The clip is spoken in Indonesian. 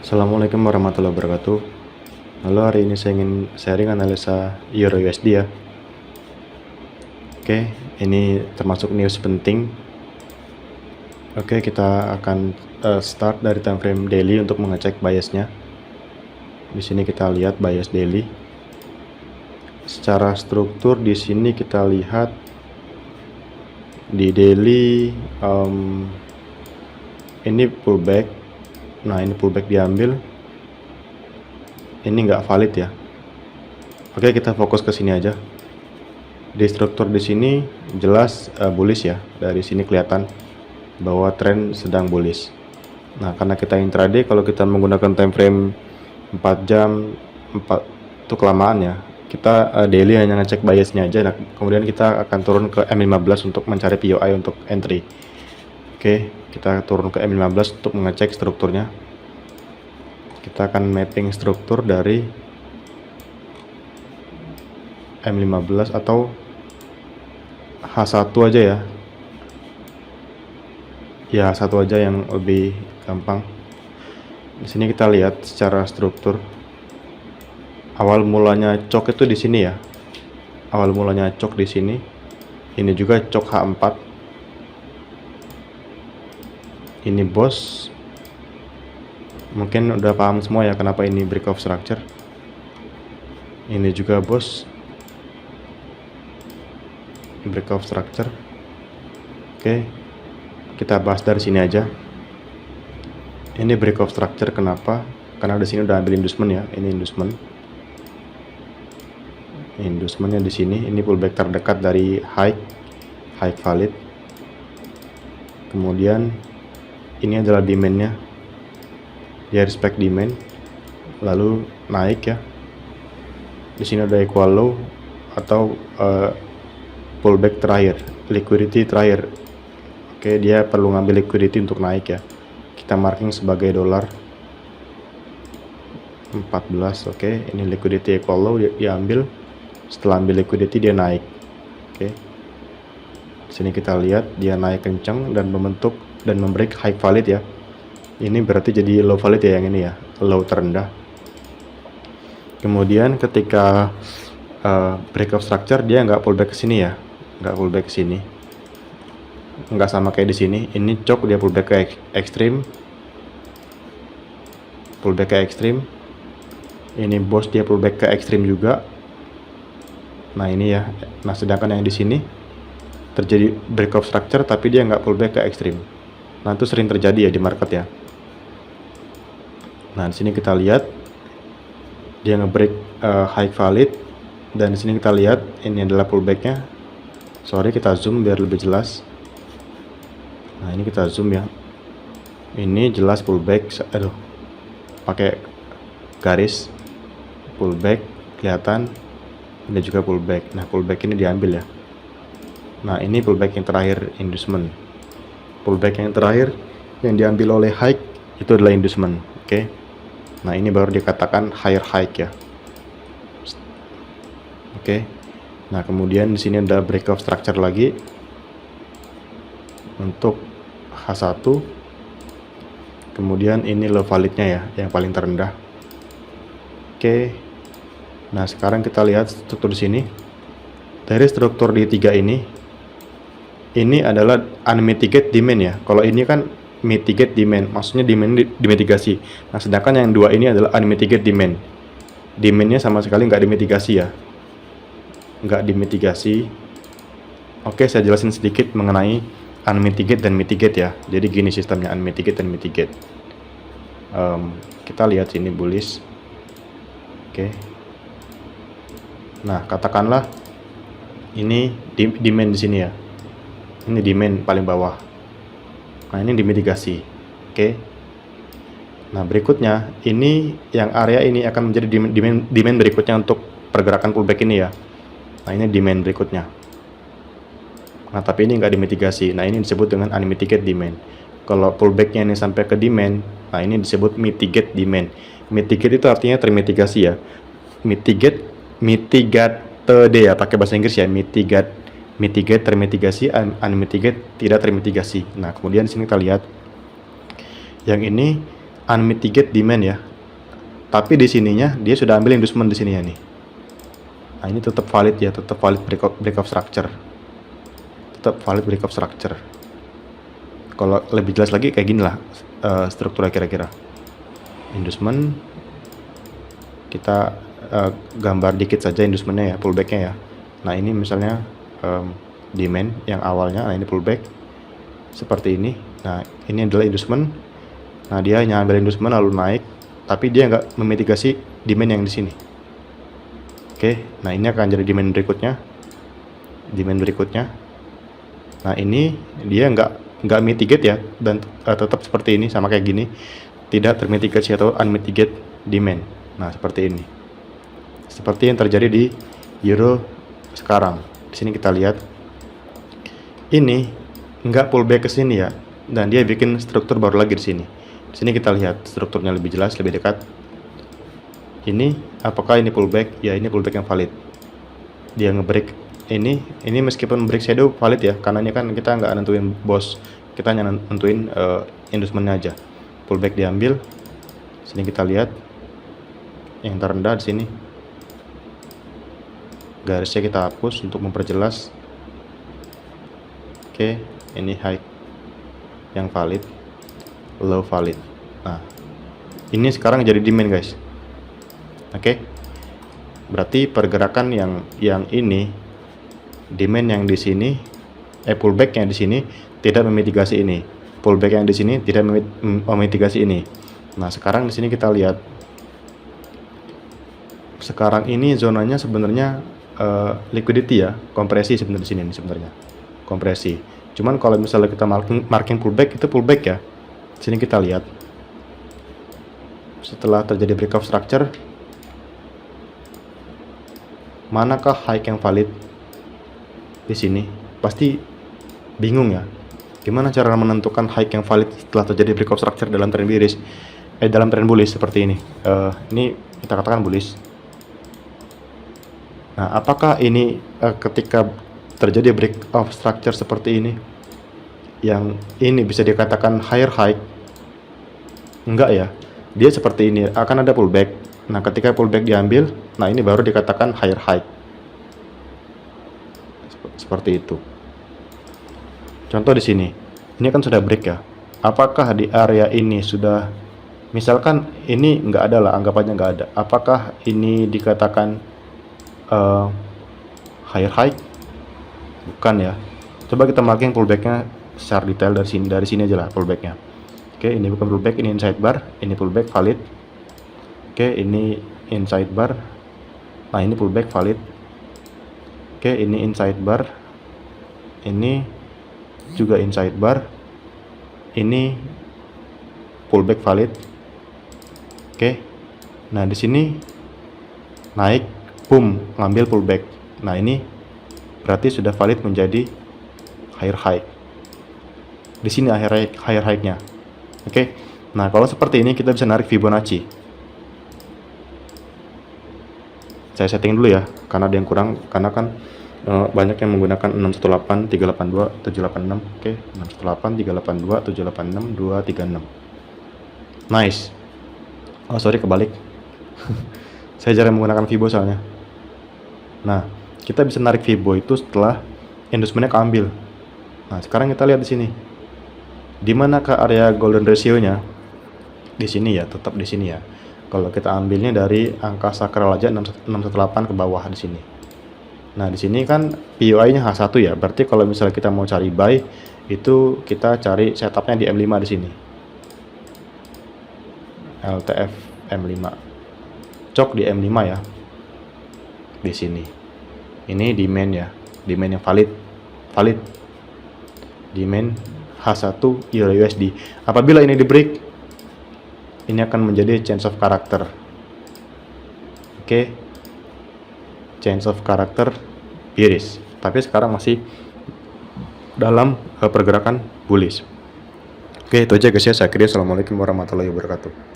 Assalamualaikum warahmatullahi wabarakatuh. Halo, hari ini saya ingin sharing analisa Euro USD ya. Oke, ini termasuk news penting. Oke, kita akan start dari time frame daily untuk mengecek biasnya. Di sini kita lihat bias daily. Secara struktur di sini kita lihat di daily ini pullback. Nah, ini pullback diambil. Ini nggak valid ya. Oke, kita fokus ke sini aja. Di struktur di sini jelas bullish ya. Dari sini kelihatan bahwa tren sedang bullish. Nah, karena kita intraday, kalau kita menggunakan time frame 4 jam 4 itu kelamaan ya. Kita daily hanya ngecek biasnya aja. Nah, kemudian kita akan turun ke M15 untuk mencari POI untuk entry. Oke, kita turun ke M15 untuk mengecek strukturnya. Kita akan mapping struktur dari M15 atau H1 aja ya. Ya, satu aja yang lebih gampang. Di sini kita lihat secara struktur. Awal mulanya cok itu di sini ya. Awal mulanya cok di sini. Ini juga cok H4. Ini bos. Mungkin udah paham semua ya kenapa ini break of structure. Ini juga bos. Break of structure. Oke. Kita bahas dari sini aja. Ini break of structure kenapa? Karena di sini udah ambil inducement ya. Ini inducement. Inducementnya di sini. Ini pullback terdekat dari high valid. Kemudian ini adalah demandnya. Dia respect demand, lalu naik ya. Di sini ada equal low atau pullback terakhir, liquidity terakhir. Oke, dia perlu ngambil liquidity untuk naik ya. Kita marking sebagai dolar 14. Oke, ini liquidity equal low, dia ambil. Setelah ambil liquidity dia naik. Oke. Di sini kita lihat dia naik kencang dan membentuk dan membreak high valid ya. Ini berarti jadi low valid ya yang ini ya, low terendah. Kemudian ketika break of structure dia nggak pullback ke sini ya, nggak pullback ke sini, nggak sama kayak di sini. Ini cok dia pullback ke ekstrim, pullback ke ekstrim. Ini bos dia pullback ke ekstrim juga. Nah ini ya. Nah sedangkan yang di sini terjadi break of structure tapi dia nggak pullback ke ekstrim. Nah itu sering terjadi ya di market ya. Nah di sini kita lihat dia ngebreak high valid dan di sini kita lihat ini adalah pullbacknya. Sorry kita zoom biar lebih jelas. Nah ini kita zoom ya. Ini jelas pullback. Aduh, pakai garis pullback kelihatan. Ini juga pullback. Nah pullback ini diambil ya. Nah ini pullback yang terakhir inducement. Pullback yang terakhir yang diambil oleh high itu adalah inducement. Oke. Nah ini baru dikatakan higher high ya. Oke. Nah kemudian di sini ada break of structure lagi untuk H1. Kemudian ini low validnya ya, yang paling terendah. Oke. Nah sekarang kita lihat struktur di sini. Dari struktur di tiga ini adalah unmitigated demand ya. Kalau ini kan mitigate demand, maksudnya demand dimitigasi. Nah sedangkan yang dua ini adalah unmitigated demand. Demandnya sama sekali nggak dimitigasi ya, nggak dimitigasi. Oke, saya jelasin sedikit mengenai unmitigate dan mitigate ya. Jadi gini sistemnya unmitigate dan mitigate. Kita lihat sini bullish. Oke. Nah katakanlah ini demand di sini ya. Ini demand paling bawah. Nah ini dimitigasi. Oke. Nah berikutnya ini yang area ini akan menjadi demand berikutnya untuk pergerakan pullback ini ya. Nah ini demand berikutnya. Nah tapi ini nggak dimitigasi. Nah ini disebut dengan unmitigated demand. Kalau pullbacknya ini sampai ke demand, nah ini disebut mitigate demand. Mitigate itu artinya termitigasi ya. Mitigate ya, pakai bahasa Inggris ya. Mitigate termitigasi, unmitigate tidak termitigasi. Nah kemudian sini kita lihat yang ini unmitigate demand ya. Tapi di sininya dia sudah ambil inducement di sini ya nih. Nah, ini tetap valid ya, tetap valid break of structure. Tetap valid break of structure. Kalau lebih jelas lagi kayak gini lah strukturnya kira-kira. Inducement, kita gambar dikit saja inducementnya ya, pullbacknya ya. Nah ini misalnya demand yang awalnya, nah ini pullback seperti ini. Nah ini adalah inducement. Nah dia hanya ambil inducement lalu naik, tapi dia nggak memitigasi demand yang di sini. Oke, nah ini akan jadi demand berikutnya. Demand berikutnya. Nah ini dia nggak mitigate ya, dan tetap seperti ini sama kayak gini, tidak termitigasi atau unmitigate demand. Nah seperti ini. Seperti yang terjadi di euro sekarang. Di sini kita lihat ini nggak pullback ke sini ya, dan dia bikin struktur baru lagi di sini. Di sini kita lihat strukturnya lebih jelas, lebih dekat. Ini apakah ini pullback? Ya ini pullback yang valid. Dia ngebreak ini meskipun break shadow valid ya, karena ini kan kita nggak nentuin bos, kita hanya nentuin inducementnya aja. Pullback diambil. Sini kita lihat yang terendah di sini. Garisnya kita hapus untuk memperjelas. Oke, ini high yang valid, low valid. Nah, ini sekarang jadi demand guys. Oke, berarti pergerakan yang ini demand yang di sini, pullback yang di sini tidak memitigasi ini, pullback yang di sini tidak memitigasi ini. Nah, sekarang di sini kita lihat. Sekarang ini zonanya sebenarnya liquidity ya, kompresi sebenarnya di sini sebenarnya. Kompresi. Cuman kalau misalnya kita marking pullback, itu pullback ya. Sini kita lihat. Setelah terjadi break of structure, manakah high yang valid? Di sini pasti bingung ya. Gimana cara menentukan high yang valid setelah terjadi break of structure dalam tren bearish? Dalam tren bullish seperti ini. Ini kita katakan bullish. Nah, apakah ini ketika terjadi break of structure seperti ini, yang ini bisa dikatakan higher high? Enggak ya, dia seperti ini, akan ada pullback. Nah, ketika pullback diambil, nah ini baru dikatakan higher high. Seperti itu. Contoh di sini, ini kan sudah break ya. Apakah di area ini sudah, misalkan ini enggak ada lah, anggapannya enggak ada. Apakah ini dikatakan higher high? Bukan ya. Coba kita marking pullbacknya secara detail dari sini aja lah pullbacknya. Oke, ini bukan pullback, ini inside bar, ini pullback valid. Oke, ini inside bar. Nah, ini pullback valid. Oke, ini inside bar. Ini juga inside bar. Ini pullback valid. Oke. Nah, di sini naik, boom, ngambil pullback. Nah, ini berarti sudah valid menjadi higher high. Di sini higher high-nya. Oke. Nah, kalau seperti ini kita bisa narik Fibonacci. Saya setting dulu ya, karena ada yang kurang, karena kan banyak yang menggunakan 618, 382, 786. Oke, 618, 382, 786, 236. Nice. Oh, sorry, kebalik. Saya jarang menggunakan Fibo soalnya. Nah, kita bisa narik Fibo itu setelah inducementnya keambil. Nah, sekarang kita lihat di sini. Di manakah area golden ratio-nya? Di sini ya, tetap di sini ya. Kalau kita ambilnya dari angka sakral aja 618 ke bawah di sini. Nah, di sini kan POI-nya H1 ya. Berarti kalau misalnya kita mau cari buy, itu kita cari setupnya di M5 di sini. LTF M5. Cok di M5 ya. Di sini. Ini demand ya. Demand yang valid. Valid. Demand H1 Euro USD. Apabila ini di break, ini akan menjadi change of character. Oke. Change of character bearish. Tapi sekarang masih dalam pergerakan bullish. Oke, itu aja guys ya. Saya kira assalamualaikum warahmatullahi wabarakatuh.